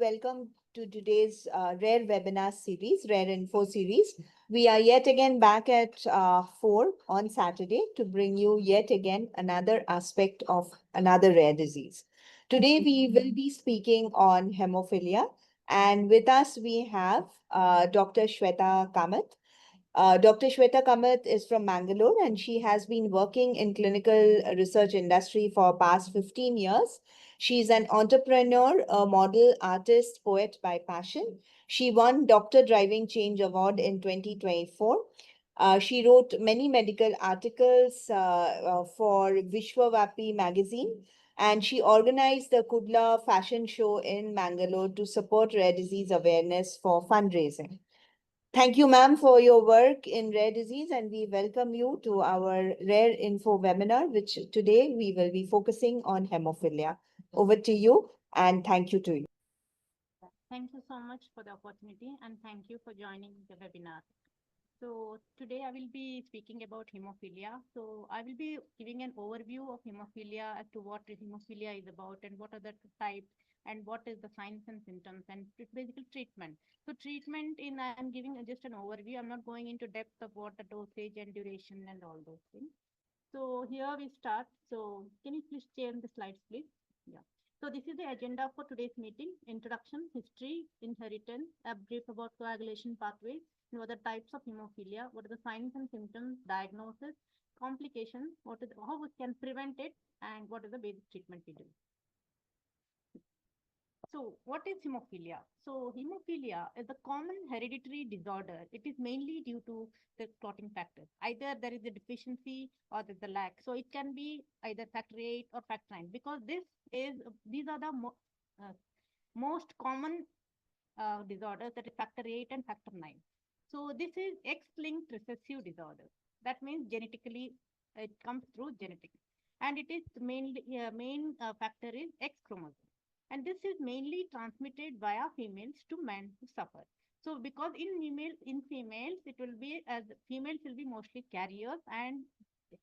welcome to today's Rare Webinar Series, Rare Info Series. We are yet again back at 4 on Saturday to bring you yet again another aspect of another rare disease. Today, we will be speaking on hemophilia, and with us we have Dr. Shwetha Kamath. Dr. Shwetha Kamath is from Mangalore, and she has been working in clinical research industry for past 15 years. She's an entrepreneur, a model, artist, poet by passion. She won Doctor Driving Change Award in 2024. She wrote many medical articles for Vishwavapi magazine, and she organized the Kudla fashion show in Mangalore to support rare disease awareness for fundraising. Thank you, ma'am, for your work in rare disease, and we welcome you to our Rare Info webinar, which today we will be focusing on hemophilia. Over to you, and thank you to you. Thank you so much for the opportunity and thank you for joining the webinar. So today I will be speaking about hemophilia. So I will be giving an overview of hemophilia as to what hemophilia is about and what are the types and what is the signs and symptoms and basically treatment. So treatment I am giving just an overview. I'm not going into depth of what the dosage and duration and all those things. So here we start. So can you please change the slides, please? Yeah. So this is the agenda for today's meeting: introduction, history, inheritance, a brief about coagulation pathways, and what are the types of hemophilia, what are the signs and symptoms, diagnosis, complications, how we can prevent it, and what is the basic treatment we do. So what is hemophilia? So hemophilia is a common hereditary disorder. It is mainly due to the clotting factors. Either there is a deficiency or there's a lack. So it can be either factor 8 or factor 9 because these are the most common disorders, that is factor 8 and factor 9. So this is X-linked recessive disorder. That means genetically it comes through genetics. And it is main factor is X chromosome. And this is mainly transmitted via females to men who suffer. So because in females, it will be as females will be mostly carriers, and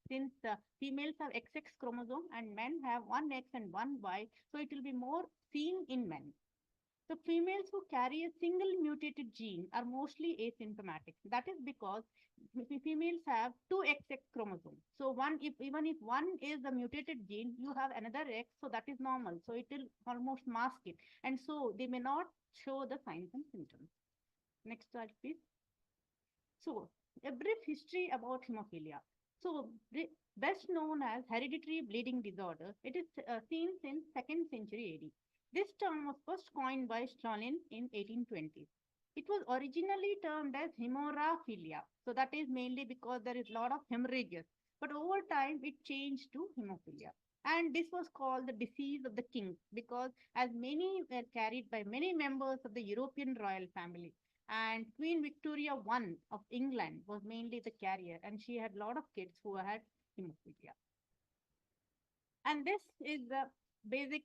since females have XX chromosome and men have one X and one Y, so it will be more seen in men. The females who carry a single mutated gene are mostly asymptomatic. That is because females have two XX chromosomes. So even if one is a mutated gene, you have another X, so that is normal. So it will almost mask it. And so they may not show the signs and symptoms. Next slide, please. So a brief history about hemophilia. So best known as hereditary bleeding disorder, it is seen since 2nd century AD. This term was first coined by Stalin in 1820s. It was originally termed as hemorrhagilia. So that is mainly because there is a lot of hemorrhages. But over time, it changed to hemophilia. And this was called the disease of the kings because as many were carried by many members of the European royal family. And Queen Victoria I of England was mainly the carrier, and she had a lot of kids who had hemophilia. And this is the basic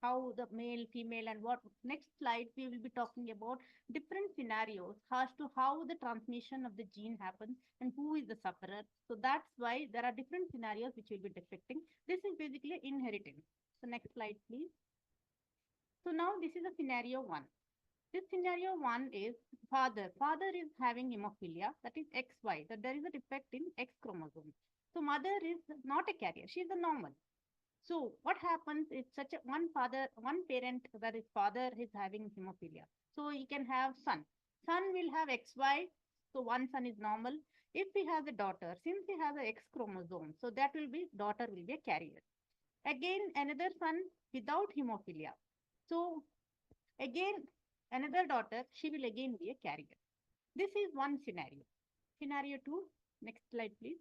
how the male, female, and what. Next slide, we will be talking about different scenarios as to how the transmission of the gene happens and who is the sufferer. So that's why there are different scenarios which will be depicting. This is basically inheritance. So next slide, please. So now this is a scenario 1. This scenario 1 is father. Father is having hemophilia, that is XY. So there is a defect in X chromosome. So mother is not a carrier. She is a normal. So what happens if one parent, that is father, is having hemophilia. So he can have son. Son will have XY. So one son is normal. If he has a daughter, since he has a X chromosome, so that will be daughter will be a carrier. Again, another son without hemophilia. So again, another daughter, she will again be a carrier. This is one scenario. Scenario 2, next slide please.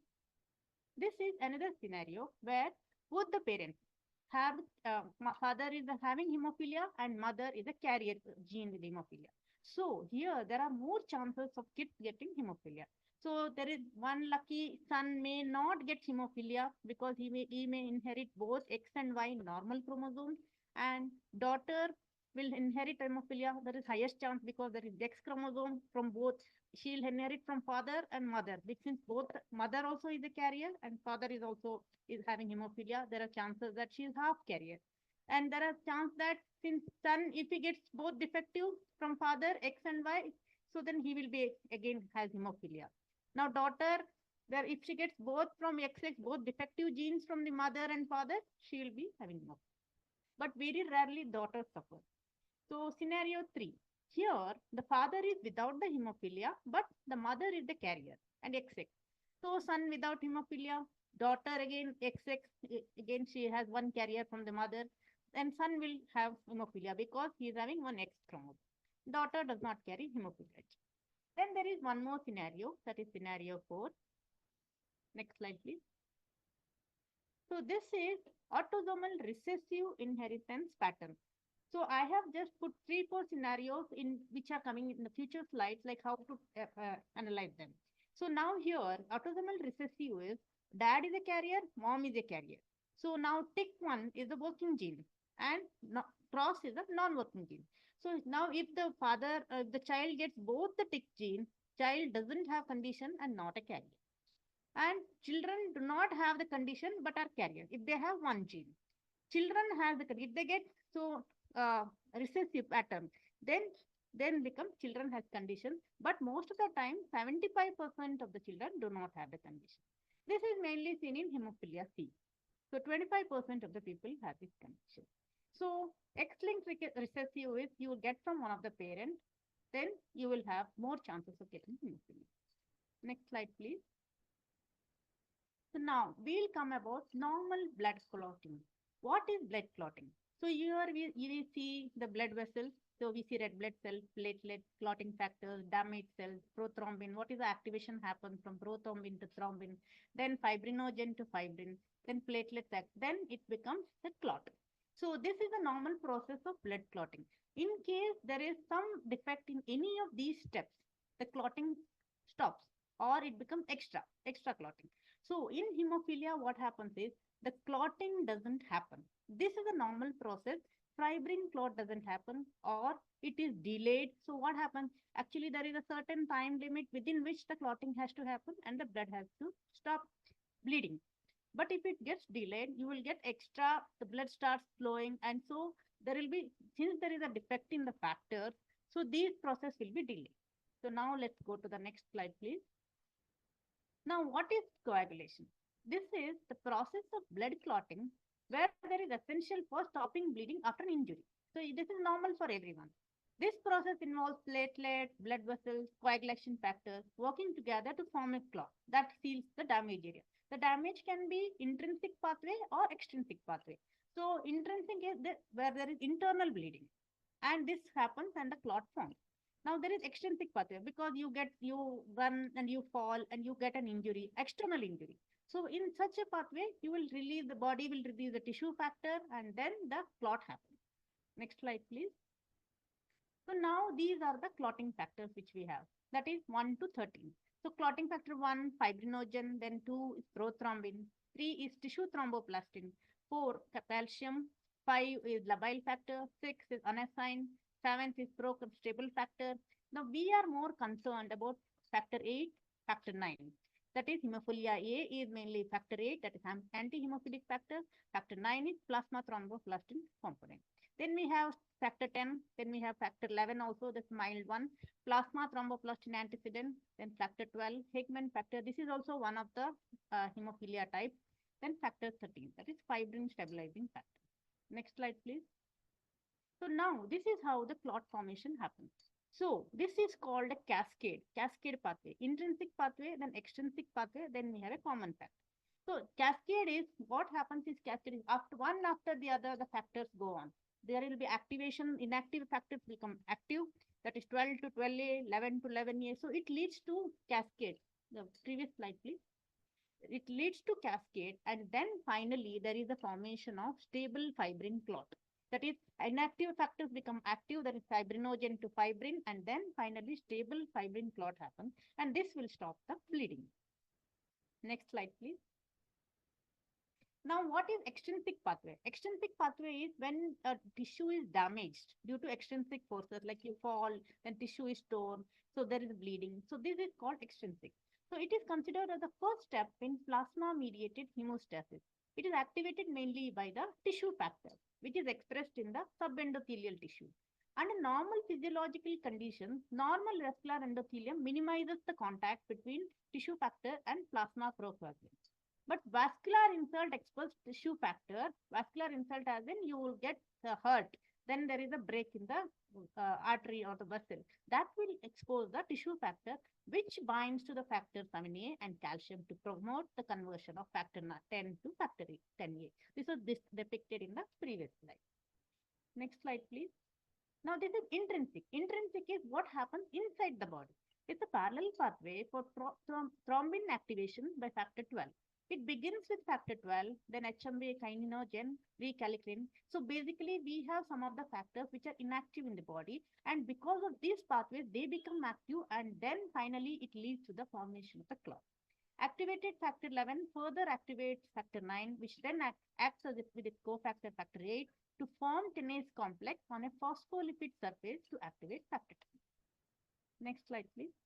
This is another scenario where both the parents have, father is having hemophilia and mother is a carrier gene with hemophilia. So here there are more chances of kids getting hemophilia. So there is one lucky son may not get hemophilia because he may inherit both X and Y normal chromosomes, and daughter will inherit hemophilia. There is highest chance because there is X chromosome from both. She'll inherit from father and mother. Since both mother also is a carrier and father is having hemophilia, there are chances that she is half carrier. And there are chance that since son, if he gets both defective from father X and Y, so then he will be again has hemophilia. Now daughter, there if she gets both from XX, both defective genes from the mother and father, she will be having hemophilia. But very rarely daughters suffer. So scenario 3. Here the father is without the hemophilia, but the mother is the carrier and XX. So son without hemophilia, daughter again XX, again she has one carrier from the mother, and son will have hemophilia because he is having one X chromosome. Daughter does not carry hemophilia. Then there is one more scenario, that is scenario 4. Next slide, please. So this is autosomal recessive inheritance pattern. So I have just put 3-4 scenarios in which are coming in the future slides, like how to analyze them. So now here, autosomal recessive is dad is a carrier, mom is a carrier. So now TIC1 is the working gene and cross is a non-working gene. So now if the father, the child gets both the TIC gene, child doesn't have condition and not a carrier. And children do not have the condition but are carrier if they have one gene. Children have the if they get so recessive pattern, then become children has condition, but most of the time 75% of the children do not have the condition. This is mainly seen in hemophilia C. So 25% of the people have this condition. So X-linked recessive is you will get from one of the parent, then you will have more chances of getting hemophilia. Next slide, please. So now we'll come about normal blood clotting. What is blood clotting? So here we see the blood vessels. So we see red blood cell, platelet, clotting factors, damaged cells, prothrombin. What is the activation happens from prothrombin to thrombin, then fibrinogen to fibrin, then platelets act, then it becomes the clot. So this is a normal process of blood clotting. In case there is some defect in any of these steps, the clotting stops or it becomes extra clotting. So in hemophilia, what happens is the clotting doesn't happen. This is a normal process. Fibrin clot doesn't happen or it is delayed. So what happens? Actually, there is a certain time limit within which the clotting has to happen and the blood has to stop bleeding. But if it gets delayed, you will get extra, the blood starts flowing. And so there will be, since there is a defect in the factors, so these process will be delayed. So now let's go to the next slide, please. Now, what is coagulation? This is the process of blood clotting where there is essential for stopping bleeding after an injury. So this is normal for everyone. This process involves platelet, blood vessels, coagulation factors working together to form a clot that seals the damaged area. The damage can be intrinsic pathway or extrinsic pathway. So intrinsic is where there is internal bleeding, and this happens and the clot forms. Now there is extrinsic pathway because you run and you fall and you get an injury, external injury. So in such a pathway, you will release the body will release the tissue factor and then the clot happens. Next slide, please. So now these are the clotting factors which we have. That is 1 to 13. So clotting factor 1, fibrinogen, then 2 is prothrombin, 3 is tissue thromboplastin, 4 calcium, 5 is labile factor, 6 is anesine, 7th is pro-stable factor. Now we are more concerned about factor 8, factor 9. That is hemophilia A is mainly factor 8, that is anti-hemophilic factor. Factor 9 is plasma thromboplastin component. Then we have factor 10, then we have factor 11 also, that's mild one, plasma thromboplastin antecedent, then factor 12, Hickman factor, this is also one of the hemophilia type, then factor 13, that is fibrin stabilizing factor. Next slide, please. So now this is how the clot formation happens. So this is called a cascade pathway, intrinsic pathway, then extrinsic pathway, then we have a common factor. So cascade is, what happens is cascade is after one after the other, the factors go on. There will be activation, inactive factors become active, that is 12 to 12A, 11 to 11A. So it leads to cascade. The previous slide, please. It leads to cascade, and then finally there is a formation of stable fibrin clot. That is inactive factors become active, that is fibrinogen to fibrin, and then finally stable fibrin clot happens, and this will stop the bleeding. Next slide, please. Now, what is extrinsic pathway? Extrinsic pathway is when a tissue is damaged due to extrinsic forces, like you fall, then tissue is torn, so there is bleeding. So this is called extrinsic. So it is considered as the first step in plasma-mediated hemostasis. It is activated mainly by the tissue factor. which is expressed in the subendothelial tissue. Under normal physiological conditions, normal vascular endothelium minimizes the contact between tissue factor and plasma procoagulants. But vascular insult expels tissue factor. Vascular insult as in you will get hurt. Then there is a break in the artery or the vessel. That will expose the tissue factor, which binds to the factor 7A and calcium to promote the conversion of factor 10 to factor 10A. This was depicted in the previous slide. Next slide, please. Now, this is intrinsic. Intrinsic is what happens inside the body. It's a parallel pathway for thrombin activation by factor 12. It begins with factor 12, then HMB, kininogen, recalcitrine. So basically, we have some of the factors which are inactive in the body, and because of these pathways, they become active, and then finally it leads to the formation of the clot. Activated factor 11 further activates factor 9, which then acts as if with its cofactor factor 8 to form tenase complex on a phospholipid surface to activate factor 10. Next slide, please.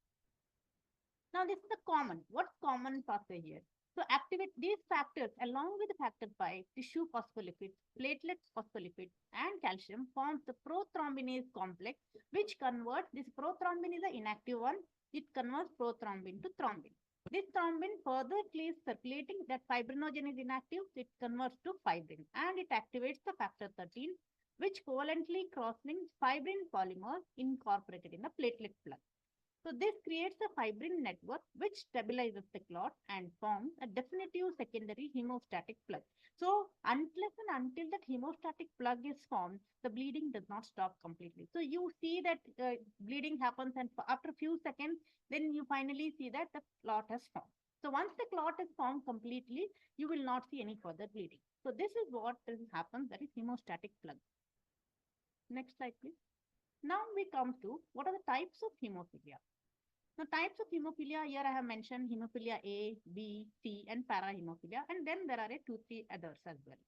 Now, this is the common. What's common pathway here? So, activate these factors along with factor 5, tissue phospholipids, platelet phospholipids, and calcium forms the prothrombinase complex, which converts this prothrombin is the inactive one. It converts prothrombin to thrombin. This thrombin further keeps circulating. That fibrinogen is inactive. It converts to fibrin and it activates the factor 13, which covalently cross-links fibrin polymers incorporated in the platelet plug. So this creates a fibrin network which stabilizes the clot and forms a definitive secondary hemostatic plug. So unless and until that hemostatic plug is formed, the bleeding does not stop completely. So you see that bleeding happens, and after a few seconds, then you finally see that the clot has formed. So once the clot is formed completely, you will not see any further bleeding. So this is what happens, that is hemostatic plug. Next slide, please. Now we come to what are the types of hemophilia. Now, types of hemophilia, here I have mentioned hemophilia A, B, C, and parahemophilia, and then there are 2-3 others as well.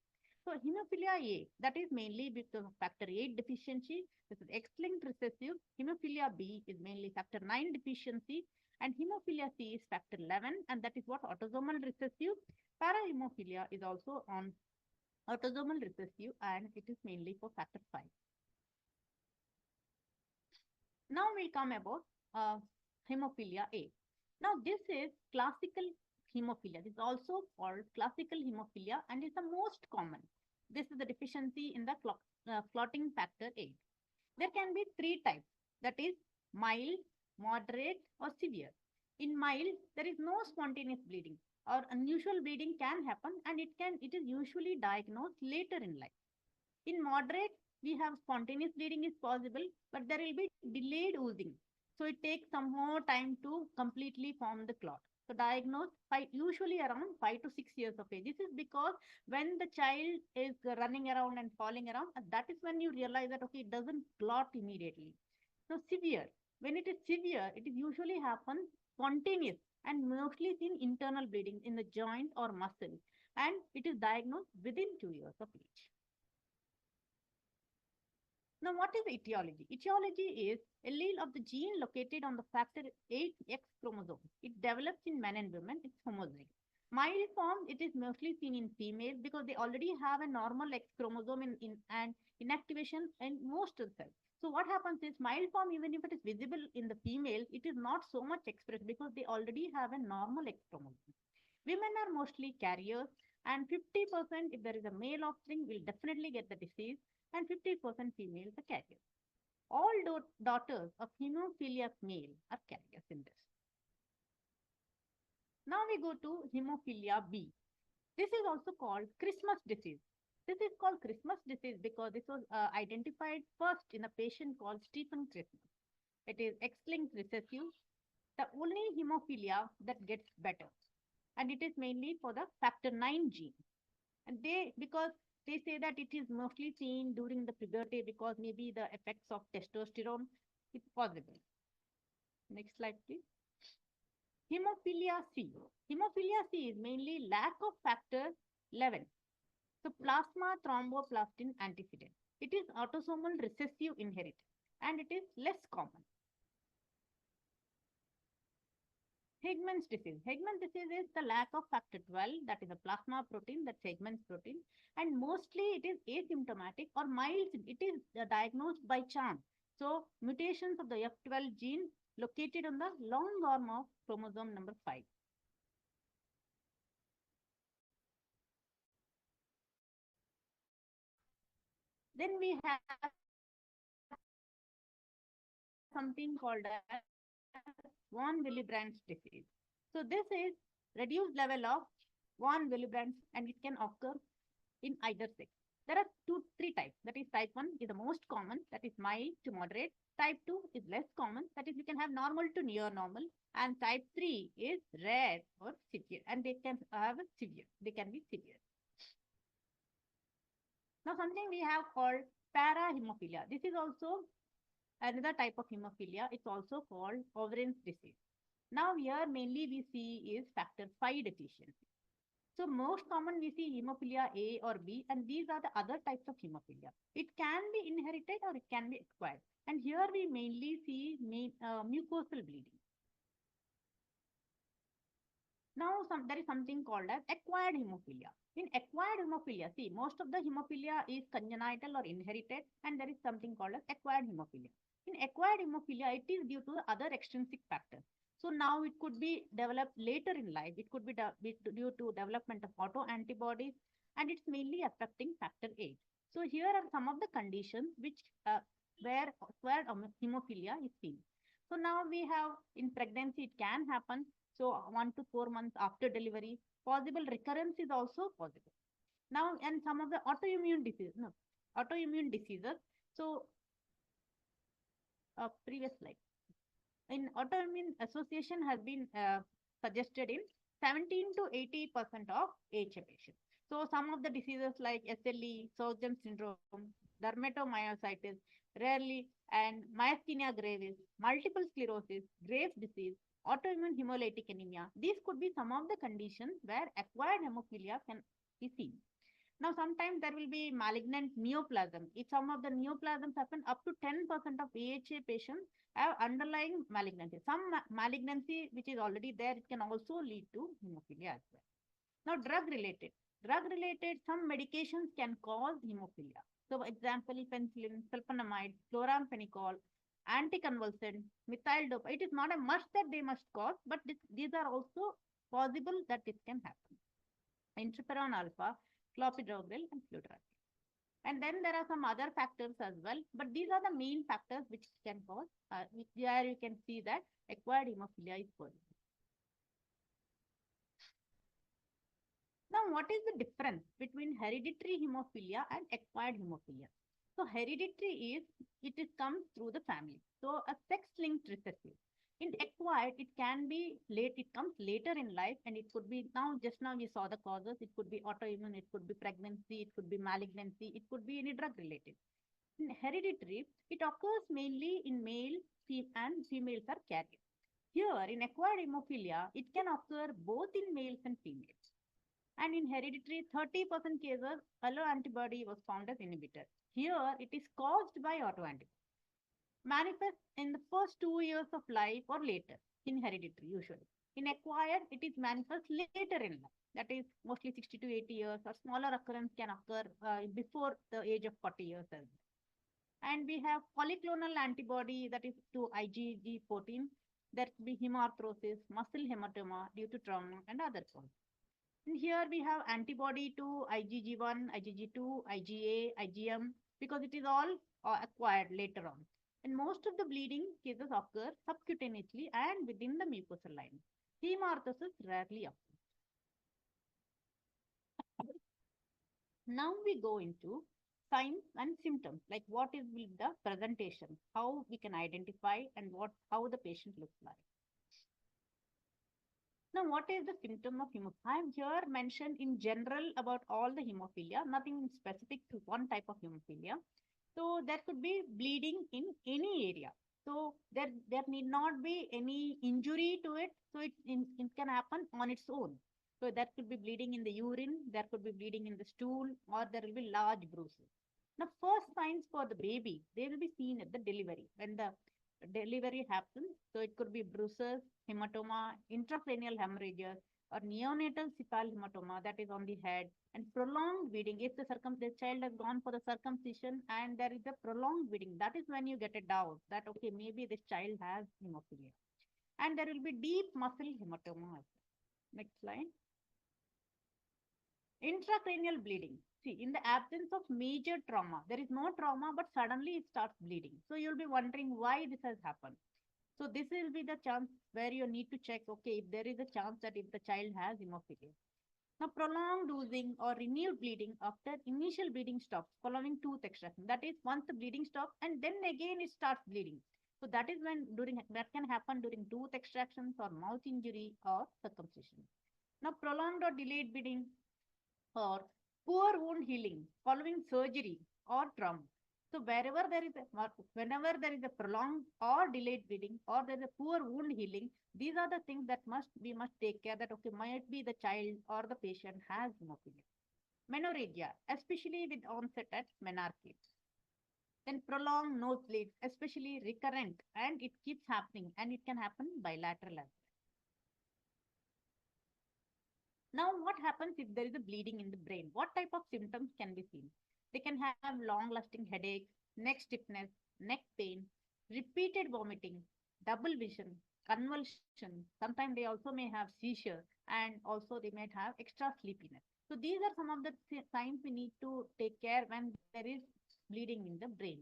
So, hemophilia A, that is mainly because of factor 8 deficiency. This is X-linked recessive. Hemophilia B is mainly factor 9 deficiency, and hemophilia C is factor 11, and that is what autosomal recessive. Parahemophilia is also on autosomal recessive, and it is mainly for factor 5. Now we come about hemophilia A. Now, this is classical hemophilia. This is also called classical hemophilia and is the most common. This is the deficiency in the clotting factor 8. There can be 3 types, that is mild, moderate, or severe. In mild, there is no spontaneous bleeding or unusual bleeding can happen, and it is usually diagnosed later in life. In moderate, we have spontaneous bleeding is possible, but there will be delayed oozing. So it takes some more time to completely form the clot. So diagnosed by usually around 5 to 6 years of age. This is because when the child is running around and falling around, that is when you realize that, okay, it doesn't clot immediately. So severe. When it is severe, it is usually happens spontaneous and mostly in internal bleeding in the joint or muscle. And it is diagnosed within 2 years of age. Now, what is etiology? Etiology is allele of the gene located on the factor 8X chromosome. It develops in men and women. It's homozygous. Mild form, it is mostly seen in females because they already have a normal X chromosome and inactivation in most of the cells. So what happens is mild form, even if it is visible in the female, it is not so much expressed because they already have a normal X chromosome. Women are mostly carriers, and 50% if there is a male offspring will definitely get the disease, and 50% females are carriers. All daughters of hemophiliac male are carriers in this. Now we go to hemophilia B. This is also called Christmas disease. This is called Christmas disease because this was identified first in a patient called Stephen Christmas. It is X-linked recessive, the only hemophilia that gets better. And it is mainly for the factor 9 gene. And because they say that it is mostly seen during the puberty because maybe the effects of testosterone, it's possible. Next slide, please. Hemophilia C. Hemophilia C is mainly lack of factor 11. So plasma thromboplastin antecedent. It is autosomal recessive inheritance and it is less common. Hegman's disease. Hegman's disease is the lack of factor 12, that is a plasma protein, that's Hegman's protein. And mostly it is asymptomatic or mild. It is diagnosed by chance. So mutations of the F12 gene located on the long arm of chromosome number 5. Then we have something called as von Willebrand's disease. So this is reduced level of von Willebrand's, and it can occur in either sex. There are three types. That is, type 1 is the most common, that is mild to moderate. Type 2 is less common, that is you can have normal to near normal. And type 3 is rare or severe, and they can have a severe. They can be severe. Now something we have called parahemophilia. This is also another type of hemophilia. It's also called Overen's disease. Now here mainly we see is factor 5 deficiency. So most common we see hemophilia A or B, and these are the other types of hemophilia. It can be inherited or it can be acquired. And here we mainly see mucosal bleeding. Now there is something called as acquired hemophilia. In acquired hemophilia, see, most of the hemophilia is congenital or inherited, and there is something called as acquired hemophilia. In acquired hemophilia, it is due to the other extrinsic factors. So now it could be developed later in life. It could be due to development of autoantibodies, and it's mainly affecting factor 8. So here are some of the conditions which where acquired hemophilia is seen. So now we have in pregnancy, it can happen. So 1 to 4 months after delivery, possible recurrence is also possible. Now, and some of the autoimmune diseases. So, previous slide. In autoimmune association has been suggested in 17 to 80% of AHA patients. So some of the diseases like SLE, Sjögren's syndrome, dermatomyositis, rarely, and myasthenia gravis, multiple sclerosis, Graves' disease, autoimmune hemolytic anemia. These could be some of the conditions where acquired hemophilia can be seen. Now, sometimes there will be malignant neoplasm. If some of the neoplasms happen, up to 10% of AHA patients have underlying malignancy. Some malignancy which is already there, it can also lead to hemophilia as well. Now, drug-related. Drug-related, some medications can cause hemophilia. So, example, penicillin, sulfonamide, chloramphenicol, anticonvulsant, methyl dopa. It is not a must that they must cause, but these are also possible that it can happen. Interferon alpha, clopidogrel, and fludarabine. And then there are some other factors as well, but these are the main factors which can cause, there you can see that acquired hemophilia is possible. Now, what is the difference between hereditary hemophilia and acquired hemophilia? So, hereditary is, comes through the family. So, a sex-linked recessive. In acquired, it can be late, it comes later in life, and it could be just now we saw the causes. It could be autoimmune, it could be pregnancy, it could be malignancy, it could be any drug related. In hereditary, it occurs mainly in male and females are carriers. Here, in acquired hemophilia, it can occur both in males and females. And in hereditary, 30% cases, alloantibody was found as inhibitor. Here, it is caused by autoantibody. Manifests in the first 2 years of life or later, in hereditary usually. In acquired, it is manifest later in life. That is mostly 60 to 80 years, or smaller occurrence can occur before the age of 40 years as well. And we have polyclonal antibody, that is to IgG14. There could be hemarthrosis, muscle hematoma due to trauma, and other causes. And here we have antibody to IgG1, IgG2, IgA, IgM, because it is all acquired later on. And most of the bleeding cases occur subcutaneously and within the mucosal lining. Hemarthrosis rarely occurs. Now we go into signs and symptoms, like what is the presentation, how we can identify, and how the patient looks like. Now, what is the symptom of hemophilia? I am here mentioned in general about all the hemophilia, nothing specific to one type of hemophilia. So there could be bleeding in any area. So there need not be any injury to it. So it can happen on its own. So there could be bleeding in the urine, there could be bleeding in the stool, or there will be large bruises. Now, first signs for the baby, they will be seen at the delivery when the delivery happens. So it could be bruises, hematoma, intracranial hemorrhages, or neonatal cephal hematoma that is on the head, and prolonged bleeding. If the child has gone for the circumcision and there is a prolonged bleeding, that is when you get a doubt that okay, maybe this child has hemophilia. And there will be deep muscle hematoma. Next slide. Intracranial bleeding. See, in the absence of major trauma, there is no trauma, but suddenly it starts bleeding. So you'll be wondering why this has happened. So this will be the chance where you need to check, okay, if there is a chance that if the child has hemophilia. Now, prolonged oozing or renewed bleeding after initial bleeding stops following tooth extraction. That is, once the bleeding stops and then again it starts bleeding. So that is when that can happen during tooth extractions or mouth injury or circumcision. Now, prolonged or delayed bleeding or poor wound healing following surgery or trauma. So whenever there is a prolonged or delayed bleeding or there is a poor wound healing, these are the things that we must take care that okay, might be the child or the patient has hemophilia. Menorrhagia, especially with onset at menarche. Then prolonged nosebleeds, especially recurrent, and it keeps happening, and it can happen bilateral as well. Now, what happens if there is a bleeding in the brain? What type of symptoms can be seen? They can have long-lasting headaches, neck stiffness, neck pain, repeated vomiting, double vision, convulsion. Sometimes they also may have seizure, and also they might have extra sleepiness. So these are some of the signs we need to take care when there is bleeding in the brain.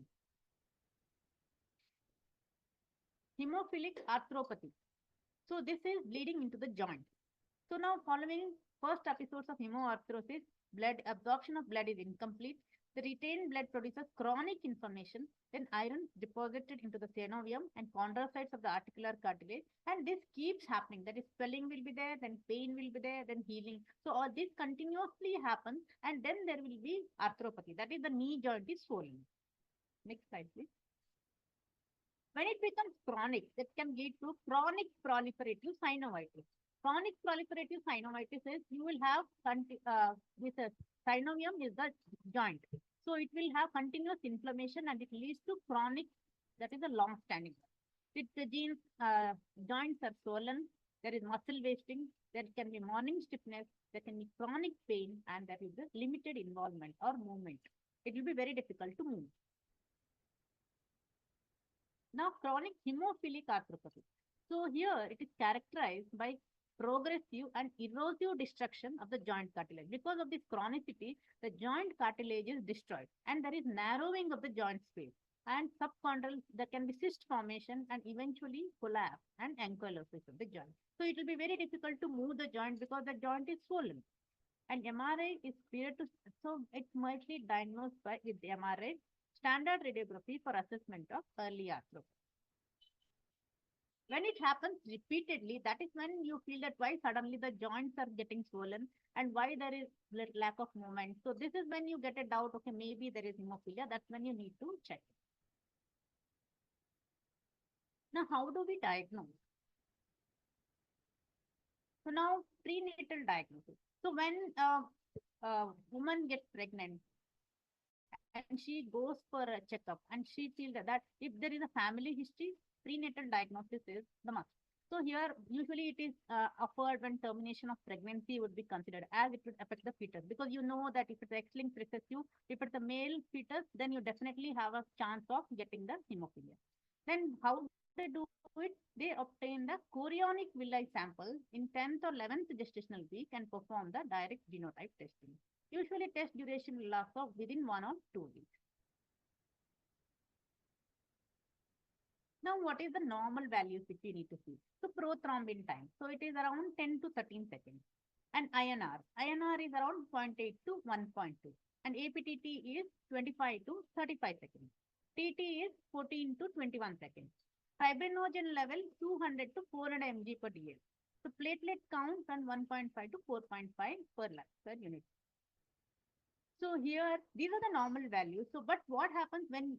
Hemophilic arthropathy. So this is bleeding into the joint. So now following first episodes of hemoarthrosis, blood absorption of blood is incomplete. The retained blood produces chronic inflammation, then iron deposited into the synovium and chondrocytes of the articular cartilage. And this keeps happening. That is, swelling will be there, then pain will be there, then healing. So all this continuously happens, and then there will be arthropathy. That is, the knee joint is swollen. Next slide, please. When it becomes chronic, that can lead to chronic proliferative synovitis. Chronic proliferative synovitis is you will have this synovium is the joint. So it will have continuous inflammation and it leads to chronic, that is a long standing. With the joints are swollen, there is muscle wasting, there can be morning stiffness, there can be chronic pain, and there is a limited involvement or movement. It will be very difficult to move. Now, chronic hemophilic arthropathy. So here it is characterized by progressive and erosive destruction of the joint cartilage. Because of this chronicity, the joint cartilage is destroyed and there is narrowing of the joint space. And subchondral, there can be cyst formation and eventually collapse and ankylosis of the joint. So it will be very difficult to move the joint because the joint is swollen. And MRI is period to, so it's mostly diagnosed by with MRI, standard radiography for assessment of early arthropathy. When it happens repeatedly, that is when you feel that why suddenly the joints are getting swollen and why there is lack of movement. So this is when you get a doubt, okay, maybe there is hemophilia. That's when you need to check. Now, how do we diagnose? So now prenatal diagnosis. So when a woman gets pregnant and she goes for a checkup and she feels that if there is a family history, prenatal diagnosis is the must. So here, usually it is offered when termination of pregnancy would be considered as it would affect the fetus because you know that if it's X-linked recessive, if it's a male fetus, then you definitely have a chance of getting the hemophilia. Then how they do it? They obtain the chorionic villi sample in 10th or 11th gestational week and perform the direct genotype testing. Usually test duration will last of within 1 or 2 weeks. Now, what is the normal values which we need to see? So, prothrombin time. So, it is around 10 to 13 seconds. And INR. INR is around 0.8 to 1.2. And APTT is 25 to 35 seconds. TT is 14 to 21 seconds. Fibrinogen level 200 to 400 mg per dl. So, platelet count on 1.5 to 4.5 per lakh per unit. So here, these are the normal values. So, but what happens when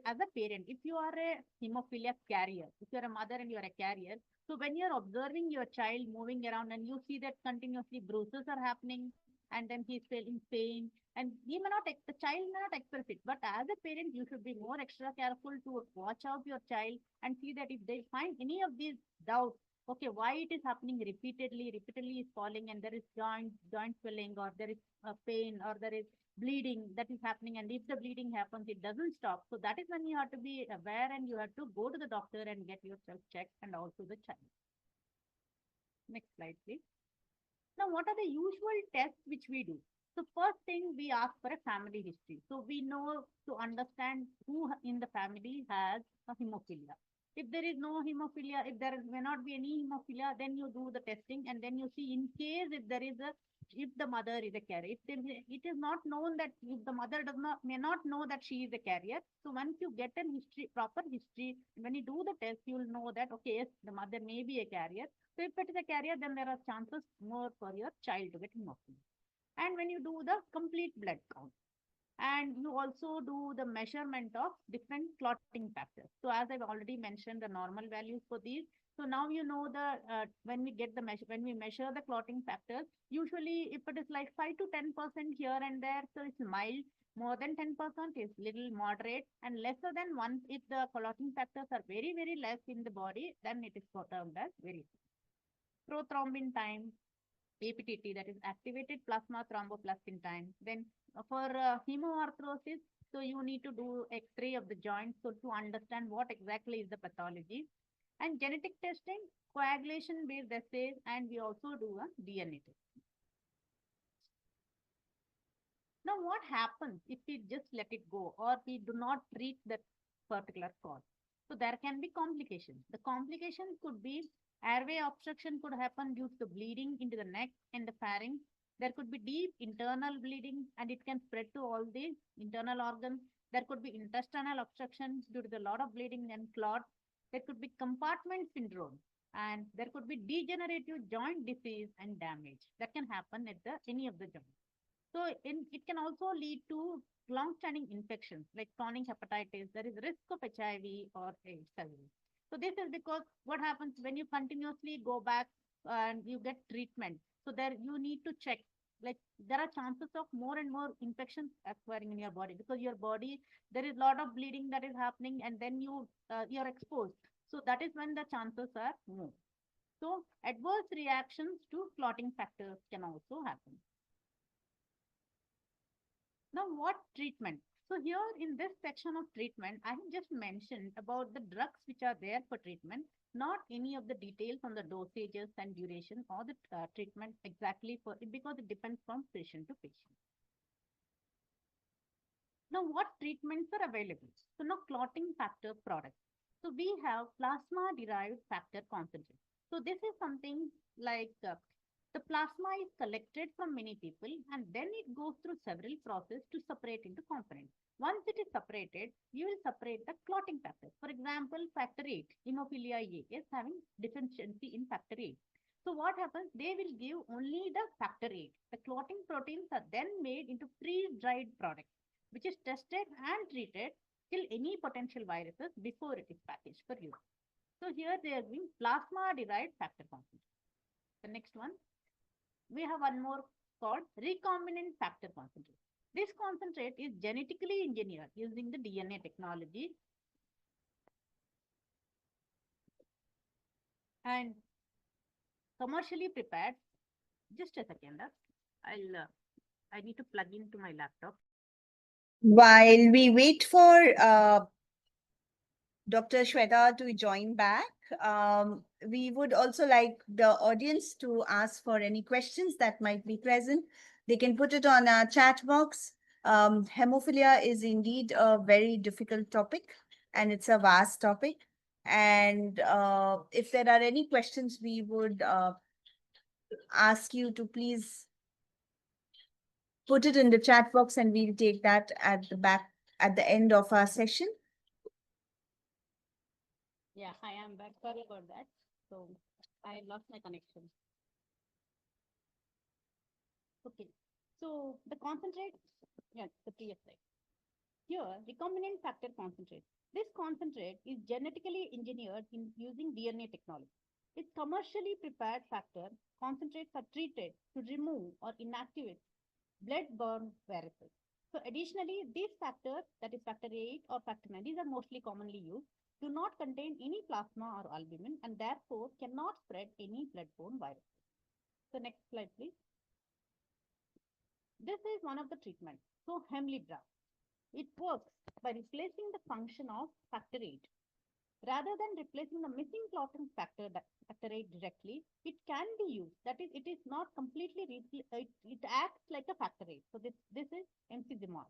as a parent, if you are a hemophilia carrier, if you are a mother and you are a carrier, so when you are observing your child moving around and you see that continuously bruises are happening and then he's feeling pain, and the child may not express it. But as a parent, you should be more extra careful to watch out your child and see that if they find any of these doubts, okay, why it is happening repeatedly is falling, and there is joint swelling, or there is a pain, or there is bleeding that is happening, and if the bleeding happens, it doesn't stop. So that is when you have to be aware, and you have to go to the doctor and get yourself checked, and also the child. Next slide, please. Now, what are the usual tests which we do? So first thing, we ask for a family history. So we know to understand who in the family has a hemophilia. If there is no hemophilia, if there may not be any hemophilia, then you do the testing, and then you see in case if there is a, if the mother is a carrier. It is not known that if the mother may not know that she is a carrier. So once you get a history, proper history, when you do the test, you will know that, okay, yes, the mother may be a carrier. So if it is a carrier, then there are chances more for your child to get hemophilia. And when you do the complete blood count, and you also do the measurement of different clotting factors. So as I've already mentioned the normal values for these. So now you know the when we get the measure, when we measure the clotting factors, usually if it is like 5 to 10% here and there, so it's mild. More than 10% is little moderate, and lesser than 1, if the clotting factors are very less in the body, then it is termed as very prothrombin time, APTT, that is activated plasma thromboplastin time. Then for hemoarthrosis, so you need to do X-ray of the joint, so to understand what exactly is the pathology. And genetic testing, coagulation-based assays, and we also do a DNA test. Now, what happens if we just let it go, or we do not treat that particular cause? So there can be complications. The complications could be airway obstruction could happen due to bleeding into the neck and the pharynx. There could be deep internal bleeding, and it can spread to all the internal organs. There could be intestinal obstruction due to the lot of bleeding and clot. There could be compartment syndrome, and there could be degenerative joint disease and damage that can happen at any of the joints. So it can also lead to long-standing infections like chronic hepatitis. There is risk of HIV or AIDS as well. So this is because what happens when you continuously go back and you get treatment. So there you need to check. Like there are chances of more and more infections occurring in your body, because your body, there is a lot of bleeding that is happening, and then you're exposed. So that is when the chances are more. So adverse reactions to clotting factors can also happen. Now, what treatment? So here in this section of treatment, I have just mentioned about the drugs which are there for treatment, not any of the details on the dosages and duration or the treatment exactly for it, because it depends from patient to patient. Now, what treatments are available? So now clotting factor products. So we have plasma derived factor concentrate. So this is something like the plasma is collected from many people, and then it goes through several processes to separate into components. Once it is separated, you will separate the clotting factors. For example, factor 8, hemophilia A is having deficiency in factor 8. So what happens? They will give only the factor 8. The clotting proteins are then made into freeze-dried products, which is tested and treated till any potential viruses before it is packaged for use. So here they are giving plasma-derived factor concentrate. The next one, we have one more called recombinant factor concentrate. This concentrate is genetically engineered using the DNA technology and commercially prepared. Just a second, I need to plug into my laptop. While we wait for Dr. Shwetha to join back, we would also like the audience to ask for any questions that might be present. They can put it on our chat box. Hemophilia is indeed a very difficult topic, and it's a vast topic. And if there are any questions, we would ask you to please put it in the chat box, and we'll take that at the back at the end of our session. Yeah, I am back. Sorry about that. So I lost my connection. Okay. So the concentrate, yeah, the previous slide. Here, recombinant factor concentrate. This concentrate is genetically engineered in using DNA technology. With commercially prepared factor, concentrates are treated to remove or inactivate blood-borne viruses. So additionally, these factors, that is factor 8 or factor 9, these are mostly commonly used, do not contain any plasma or albumin and therefore cannot spread any blood-borne virus. So next slide, please. This is one of the treatments. So Hemlibra, it works by replacing the function of factor 8. Rather than replacing the missing clotting factor, factor 8 directly, it can be used. That is, it is not completely, it acts like a factor 8. So this is emphysema.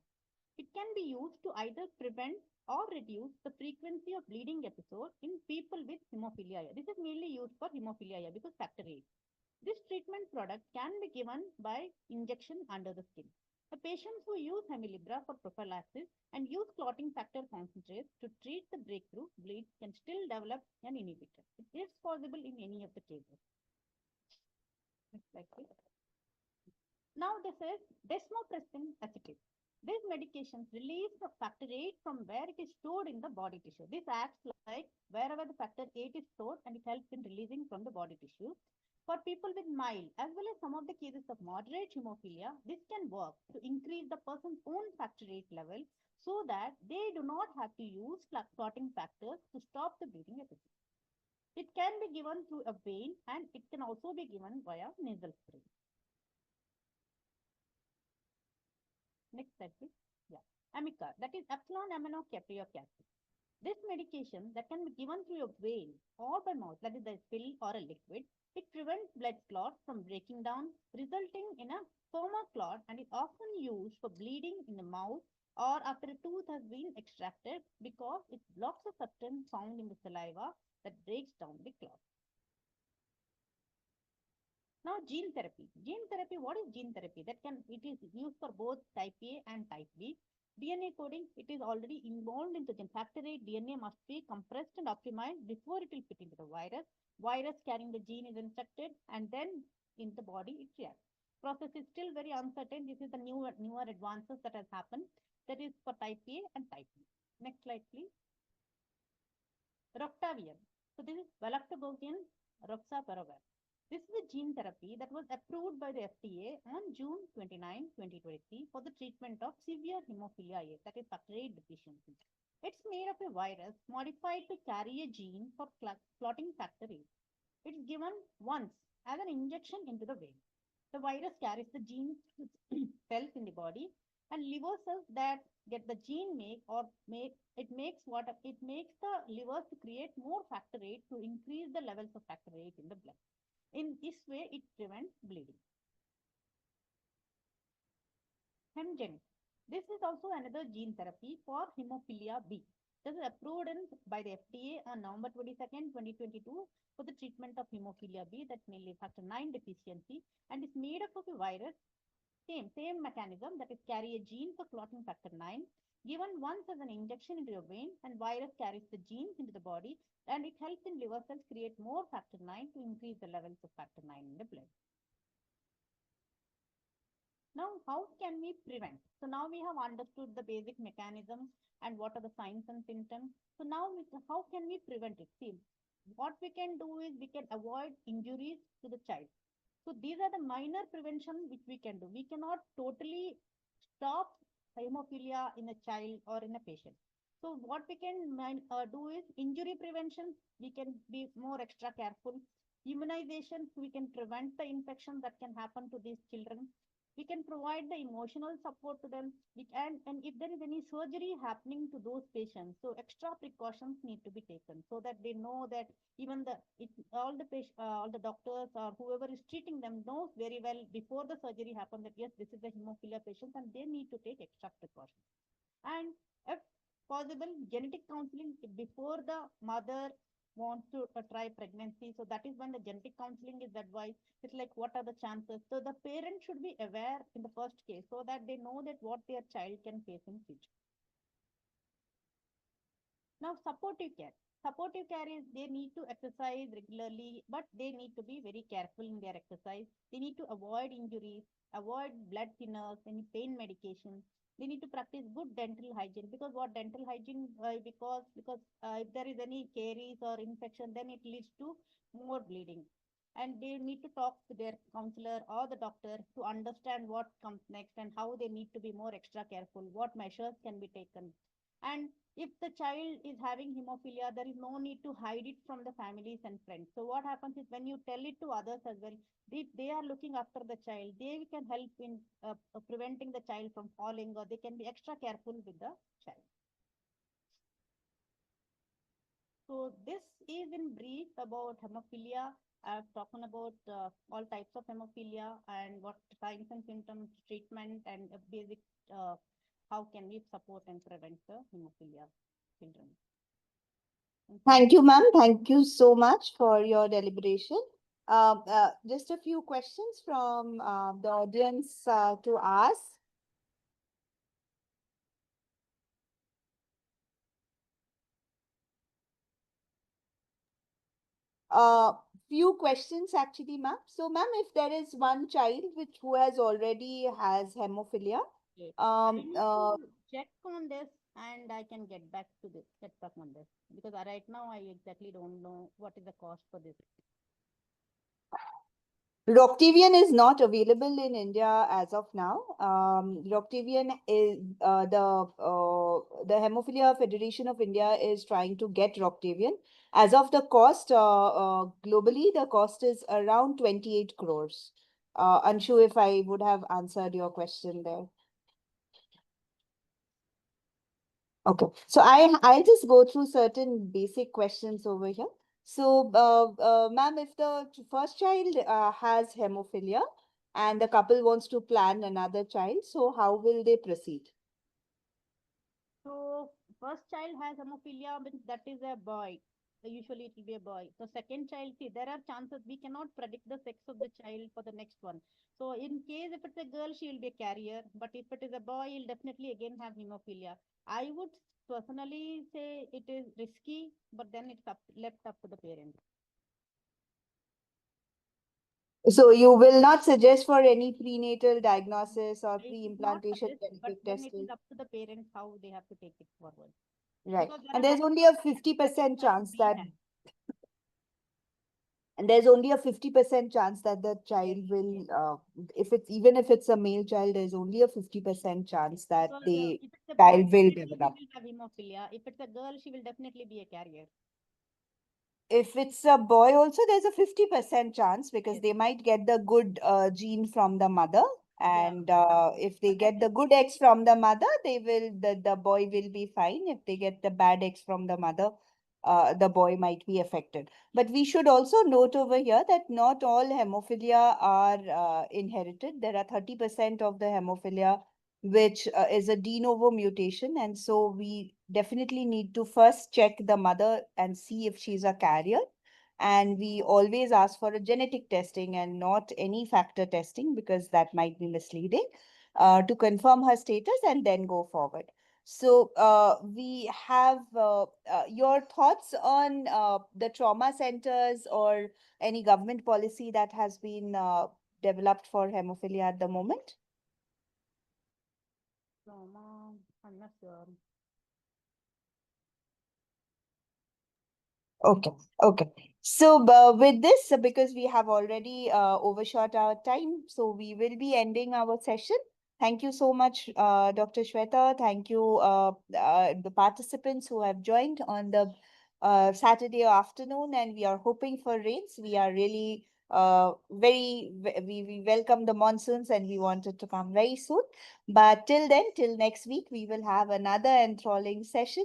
It can be used to either prevent or reduce the frequency of bleeding episode in people with hemophilia. This is mainly used for hemophilia because factor 8. This treatment product can be given by injection under the skin. The patients who use Hemlibra for prophylaxis and use clotting factor concentrates to treat the breakthrough bleed can still develop an inhibitor. It is possible in any of the cases. Next slide, please. Now this is desmopressin acetate. These medications release the factor 8 from where it is stored in the body tissue. This acts like wherever the factor 8 is stored and it helps in releasing from the body tissue. For people with mild as well as some of the cases of moderate hemophilia, this can work to increase the person's own factor 8 level so that they do not have to use clotting factors to stop the bleeding episode. It can be given through a vein and it can also be given via nasal spray. Next slide, please. Yeah. Amica, that is epsilon aminocaproic acid. This medication that can be given through a vein or by mouth, that is a pill or a liquid, it prevents blood clots from breaking down, resulting in a firmer clot and is often used for bleeding in the mouth or after a tooth has been extracted because it blocks a substance found in the saliva that breaks down the clot. Now, gene therapy. Gene therapy, what is gene therapy? It is used for both type A and type B. DNA coding, it is already involved in the gene. Factor 8 DNA must be compressed and optimized before it will fit into the virus. Virus carrying the gene is instructed and then in the body it reacts. Process is still very uncertain. This is the newer advances that has happened. That is for type A and type B. Next slide, please. Roctavian. So this is Valactobacillus roxaparvir. This is a gene therapy that was approved by the FDA on June 29, 2023 for the treatment of severe hemophilia A, that is factor 8 deficiency. It's made of a virus modified to carry a gene for clotting factor 8. It's given once as an injection into the vein. The virus carries the gene cells in the body and liver cells that get the gene it makes the livers to create more factor 8 to increase the levels of factor 8 in the blood. In this way, it prevents bleeding. Hemgen. This is also another gene therapy for hemophilia B. This is approved by the FDA on November 22nd, 2022 for the treatment of hemophilia B, that's mainly factor 9 deficiency, and is made up of a virus, same mechanism, that is carry a gene for clotting factor 9, given once as an injection into your vein, and virus carries the genes into the body, and it helps in liver cells create more factor 9 to increase the levels of factor 9 in the blood. Now, how can we prevent? So now we have understood the basic mechanism and what are the signs and symptoms. So now, how can we prevent it? See, what we can do is we can avoid injuries to the child. So these are the minor prevention which we can do. We cannot totally stop hemophilia in a child or in a patient. So what we can do is injury prevention. We can be more extra careful. Immunization, we can prevent the infection that can happen to these children. We can provide the emotional support to them. And if there is any surgery happening to those patients, so extra precautions need to be taken so that they know that even all the doctors or whoever is treating them knows very well before the surgery happens that yes, this is a hemophilia patient and they need to take extra precautions. And if possible, genetic counseling before the mother wants to try pregnancy. So that is when the genetic counseling is advised. It's like what are the chances. So the parent should be aware in the first case so that they know that what their child can face in future. Now, supportive care. Supportive care is they need to exercise regularly, but they need to be very careful in their exercise. They need to avoid injuries, avoid blood thinners, any pain medication. They need to practice good dental hygiene because what dental hygiene because if there is any caries or infection, then it leads to more bleeding. and they need to talk to their counselor or the doctor to understand what comes next and how they need to be more extra careful, what measures can be taken. And if the child is having hemophilia, there is no need to hide it from the families and friends. So what happens is when you tell it to others as well, if they are looking after the child, they can help in preventing the child from falling, or they can be extra careful with the child. So this is in brief about hemophilia. I've talked about all types of hemophilia and what signs and symptoms, treatment, and a basic how can we support and prevent the hemophilia children. Thank you, ma'am. Thank you so much for your deliberation. Just a few questions from the audience to ask. Few questions actually, ma'am. So, ma'am, if there is one child which who has already has hemophilia, Okay. I um, need uh, to check on this and I can get back to this, get back on this because right now I exactly don't know what is the cost for this. Roctavian is not available in India as of now. Roctavian is the Hemophilia Federation of India is trying to get Roctavian. As of the cost, globally, the cost is around 28 crores. Anshu, if I would have answered your question there. Okay, so I'll just go through certain basic questions over here. So, ma'am, if the first child has hemophilia and the couple wants to plan another child, so how will they proceed? So first child has hemophilia, but that is a boy. So usually it will be a boy. So second child, see, there are chances we cannot predict the sex of the child for the next one. So in case if it's a girl, she will be a carrier. But if it is a boy, he'll definitely again have hemophilia. I would personally say it is risky, but then it's left up to the parents. So you will not suggest for any prenatal diagnosis or I would not pre-implantation suggest, but genetic then it is testing? up to the parents how they have to take it forward. Right. Because there And are there's high only a chances that the 50% child chance we that have. And there's only a 50% chance that the Yes, child yes. will, if it's even if it's a male child, there's only a 50% chance that Because the if it's a boy, child will definitely he develop. will have hemophilia. If it's a girl, she will definitely be a carrier. If it's a boy also, there's a 50% chance because Yes. they might get the good gene from the mother. Yeah. And if they But that get is the good X from the mother, the boy will be fine. If they get the bad X from the mother, the boy might be affected. But we should also note over here that not all hemophilia are inherited. There are 30% of the hemophilia which is a de novo mutation. And so we definitely need to first check the mother and see if she's a carrier. And we always ask for a genetic testing and not any factor testing because that might be misleading to confirm her status and then go forward. So we have your thoughts on the trauma centers or any government policy that has been developed for hemophilia at the moment? No, mom, I'm not sure. Okay, okay. So with this, because we have already overshot our time, so we will be ending our session. Thank you so much, Dr. Shwetha. Thank you, the participants who have joined on the Saturday afternoon, and we are hoping for rains. We are really we welcome the monsoons and we want it to come very soon. But till then, till next week, we will have another enthralling session.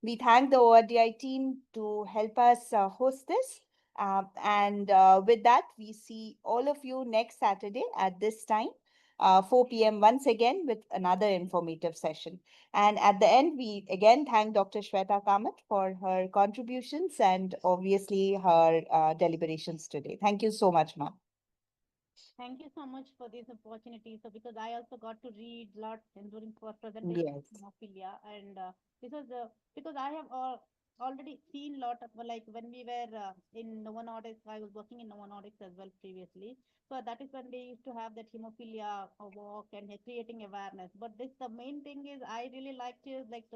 We thank the ORDI team to help us host this. And with that, we see all of you next Saturday at this time, 4 p.m. once again with another informative session. And at the end, we again thank Dr. Shwetha Kamath for her contributions and obviously her deliberations today. Thank you so much, ma'am. Thank you so much for this opportunity. So because I also got to read lot during for presentation of Yes. hemophilia, and this was because I have already seen lot of, like, when we were in Novo Nordisk. I was working in Novo Nordisk as well previously. So that is when they used to have that hemophilia walk and creating awareness. But this, the main thing is, I really liked is like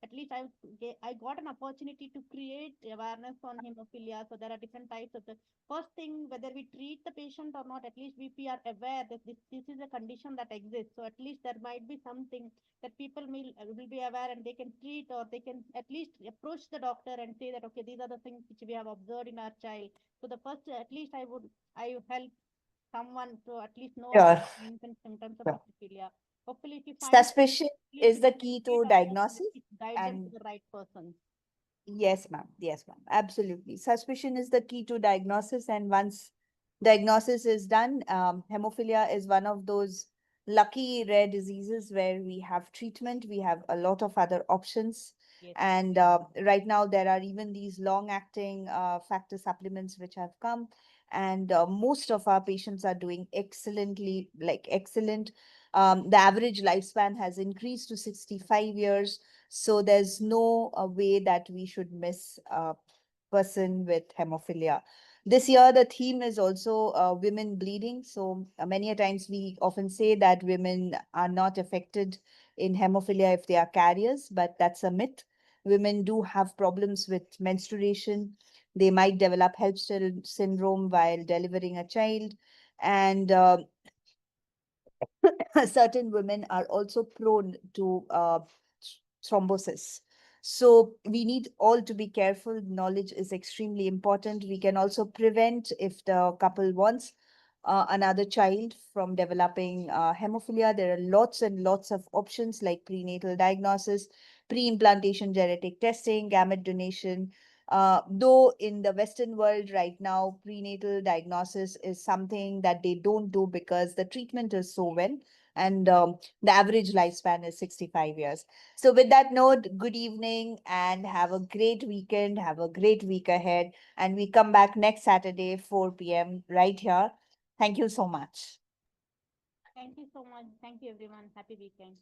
at least I got an opportunity to create awareness on hemophilia. So there are different types of the first thing, whether we treat the patient or not, at least we are aware that this is a condition that exists. So at least there might be something that people will be aware, and they can treat, or they can at least approach the doctor and say that, okay, these are the things which we have observed in our child. So the first, at least I help someone to at least know about Sure. signs and symptoms of Sure. hemophilia. Hopefully, if you find, Suspicion at least is we the can key educate to others and diagnosis. at least guide them to And the right person. yes, ma'am. Yes, ma'am. Absolutely. Suspicion is the key to diagnosis. And once diagnosis is done, hemophilia is one of those lucky rare diseases where we have treatment, we have a lot of other options. Yes. And right now, there are even these long acting factor supplements which have come. And most of our patients are doing excellently, like excellent. The average lifespan has increased to 65 years. So there's no way that we should miss a person with hemophilia. This year, the theme is also women bleeding. So many a times we often say that women are not affected in hemophilia if they are carriers, but that's a myth. Women do have problems with menstruation. They might develop Helpstell syndrome while delivering a child. And certain women are also prone to thrombosis. So we need all to be careful. Knowledge is extremely important. We can also prevent if the couple wants another child from developing hemophilia. There are lots and lots of options like prenatal diagnosis, pre-implantation genetic testing, gamete donation. Though in the Western world right now, prenatal diagnosis is something that they don't do because the treatment is so well, and the average lifespan is 65 years. So with that note, good evening and have a great weekend, have a great week ahead. And we come back next Saturday, 4 p.m. right here. Thank you so much. Thank you so much. Thank you, everyone. Happy weekend.